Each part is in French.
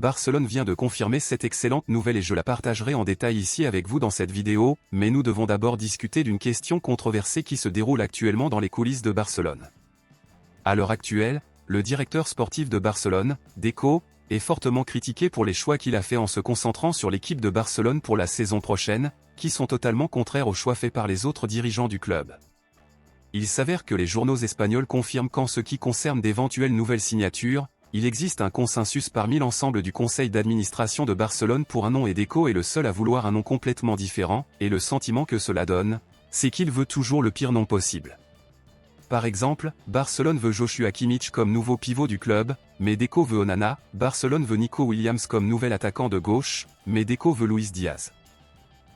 Barcelone vient de confirmer cette excellente nouvelle et je la partagerai en détail ici avec vous dans cette vidéo, mais nous devons d'abord discuter d'une question controversée qui se déroule actuellement dans les coulisses de Barcelone. À l'heure actuelle, le directeur sportif de Barcelone, Deco, est fortement critiqué pour les choix qu'il a fait en se concentrant sur l'équipe de Barcelone pour la saison prochaine, qui sont totalement contraires aux choix faits par les autres dirigeants du club. Il s'avère que les journaux espagnols confirment qu'en ce qui concerne d'éventuelles nouvelles signatures, il existe un consensus parmi l'ensemble du conseil d'administration de Barcelone pour un nom et Deco est le seul à vouloir un nom complètement différent, et le sentiment que cela donne, c'est qu'il veut toujours le pire nom possible. Par exemple, Barcelone veut Joshua Kimmich comme nouveau pivot du club, mais Deco veut Onana, Barcelone veut Nico Williams comme nouvel attaquant de gauche, mais Deco veut Luis Diaz.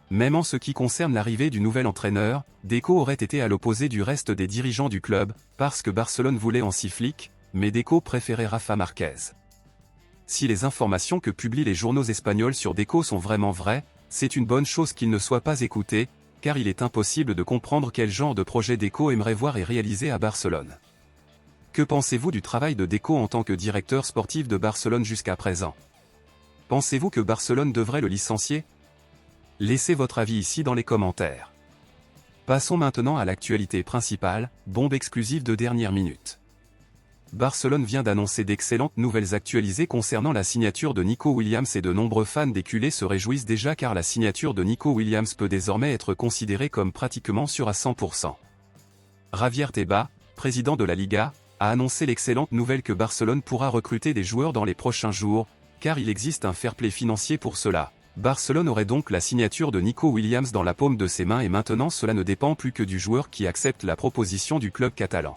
Même en ce qui concerne l'arrivée du nouvel entraîneur, Deco aurait été à l'opposé du reste des dirigeants du club, parce que Barcelone voulait Hansi Flick, mais Deco préférait Rafa Marquez. Si les informations que publient les journaux espagnols sur Deco sont vraiment vraies, c'est une bonne chose qu'il ne soit pas écouté, car il est impossible de comprendre quel genre de projet Deco aimerait voir et réaliser à Barcelone. Que pensez-vous du travail de Deco en tant que directeur sportif de Barcelone jusqu'à présent? Pensez-vous que Barcelone devrait le licencier? Laissez votre avis ici dans les commentaires. Passons maintenant à l'actualité principale, bombe exclusive de dernière minute. Barcelone vient d'annoncer d'excellentes nouvelles actualisées concernant la signature de Nico Williams et de nombreux fans des culés se réjouissent déjà car la signature de Nico Williams peut désormais être considérée comme pratiquement sûre à 100%. Javier Tebas, président de la Liga, a annoncé l'excellente nouvelle que Barcelone pourra recruter des joueurs dans les prochains jours, car il existe un fair play financier pour cela. Barcelone aurait donc la signature de Nico Williams dans la paume de ses mains et maintenant cela ne dépend plus que du joueur qui accepte la proposition du club catalan.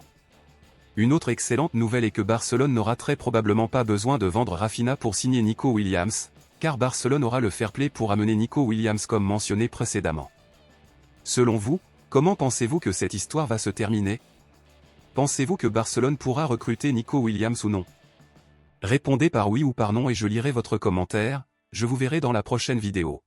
Une autre excellente nouvelle est que Barcelone n'aura très probablement pas besoin de vendre Rafinha pour signer Nico Williams, car Barcelone aura le fair play pour amener Nico Williams comme mentionné précédemment. Selon vous, comment pensez-vous que cette histoire va se terminer? Pensez-vous que Barcelone pourra recruter Nico Williams ou non? Répondez par oui ou par non et je lirai votre commentaire. Je vous verrai dans la prochaine vidéo.